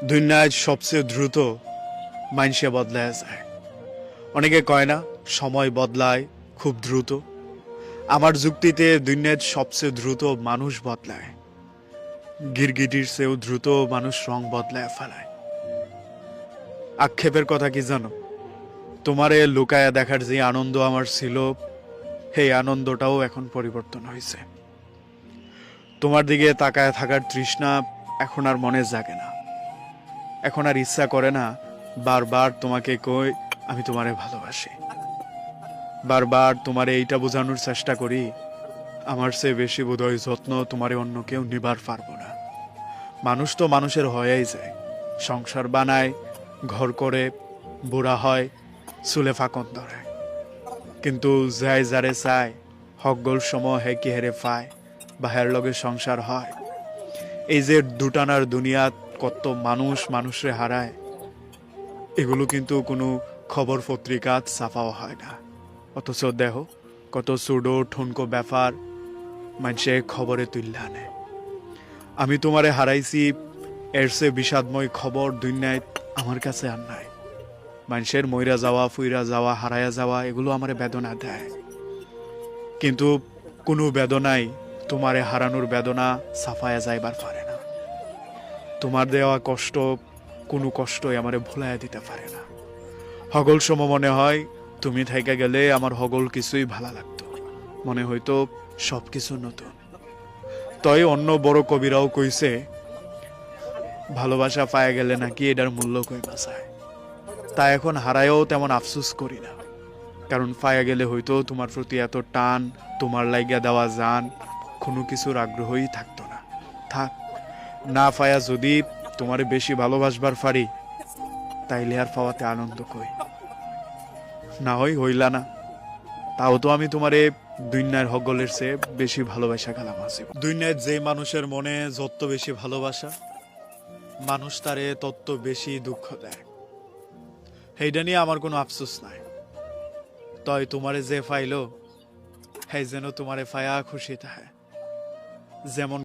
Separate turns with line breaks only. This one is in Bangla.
দুনিয়ায় সবচেয়ে দ্রুত মাইনষে বদলায় যায়। অনেকে কয় না সময় বদলায় খুব দ্রুত। আমার যুক্তিতে দুনিয়ায় সবচেয়ে দ্রুত মানুষ বদলায়। গিরগিটির চেয়েও দ্রুত মানুষ রং বদলায় ফেলায়। আক্ষেপের কথা কি জানো? তোমারে লুকায়া দেখার যে আনন্দ আমার ছিল, সেই আনন্দটাও এখন পরিবর্তন হয়েছে। তোমার দিকে তাকায় থাকার তৃষ্ণা এখন আর মনে জাগে না। এখন আর ইচ্ছা করে না বারবার তোমাকে কই আমি তোমারে ভালোবাসি। বারবার তোমারে এইটা বোঝানোর চেষ্টা করি আমার চেয়ে বেশি বোধহয় যত্ন তোমারে অন্য কেউ নিবার পারবো না। মানুষ তো মানুষের হয়েই যায়, সংসার বানায়, ঘর করে, বুড়া হয়, চুলে ফাঁকন ধরে। কিন্তু যাই যারে চায় হকগোল সময় হে কি হেরে পায় বা হের লগে সংসার হয়। এই যে দুটানার দুনিয়াত কত মানুষ মানুষরে হারায়, এগুলো কিন্তু কোনো খবর পত্রিকাত ছাপাও হয় না। অথচ দেহ কত সুডো ঠুনকো ব্যাপার মানুষে খবরে তুললে আনে। আমি তোমারে হারাইছি, এর চেয়ে বিষাদময় খবর দুনিয়ায় আমার কাছে আর নাই। মানুষের মইরা যাওয়া, ফুইরা যাওয়া, হারায়া যাওয়া এগুলো আমারে বেদনা দেয়, কিন্তু কোনো বেদনাই তোমারে হারানোর বেদনা সাফায়া যাইবার পারে না। তোমার দেওয়া কষ্ট কোনো কষ্টই আমারে ভুলাইয়া দিতে পারে না। হগল সম মনে হয় তুমি থাইকা গেলে আমার হগল কিছুই ভালো লাগতো, মনে হইতো সব কিছু নতুন। তাই অন্য বড় কবিরাও কইছে ভালোবাসা পায়া গেলে নাকি এটার মূল্য কই বাঁচায়। তা এখন হারায়ও তেমন আফসোস করি না, কারণ পায়া গেলে হয়তো তোমার প্রতি এত টান, তোমার লাইগা দেওয়া জান, কোনো কিছুর আগ্রহই থাকতো না। থাক না, পায়া যদি তোমারে বেশি ভালোবাসবার পারি তাইলে আর পাওয়াতে আনন্দ কই। না হইলা না, তাও তো আমি তোমারে দুনিয়ার হগলের চেয়ে বেশি ভালোবাসা গেলাম আছি। দুনিয়ায় যে মানুষের মনে যত বেশি ভালোবাসা, মানুষ তারে তত বেশি দুঃখ দেয়। সেইটা নিয়ে আমার কোনো আফসোস নাই। তয় তোমারে যে ফাইলো, হ্যাঁ যেন তোমারে ফায়া খুশি থাকে। যেমন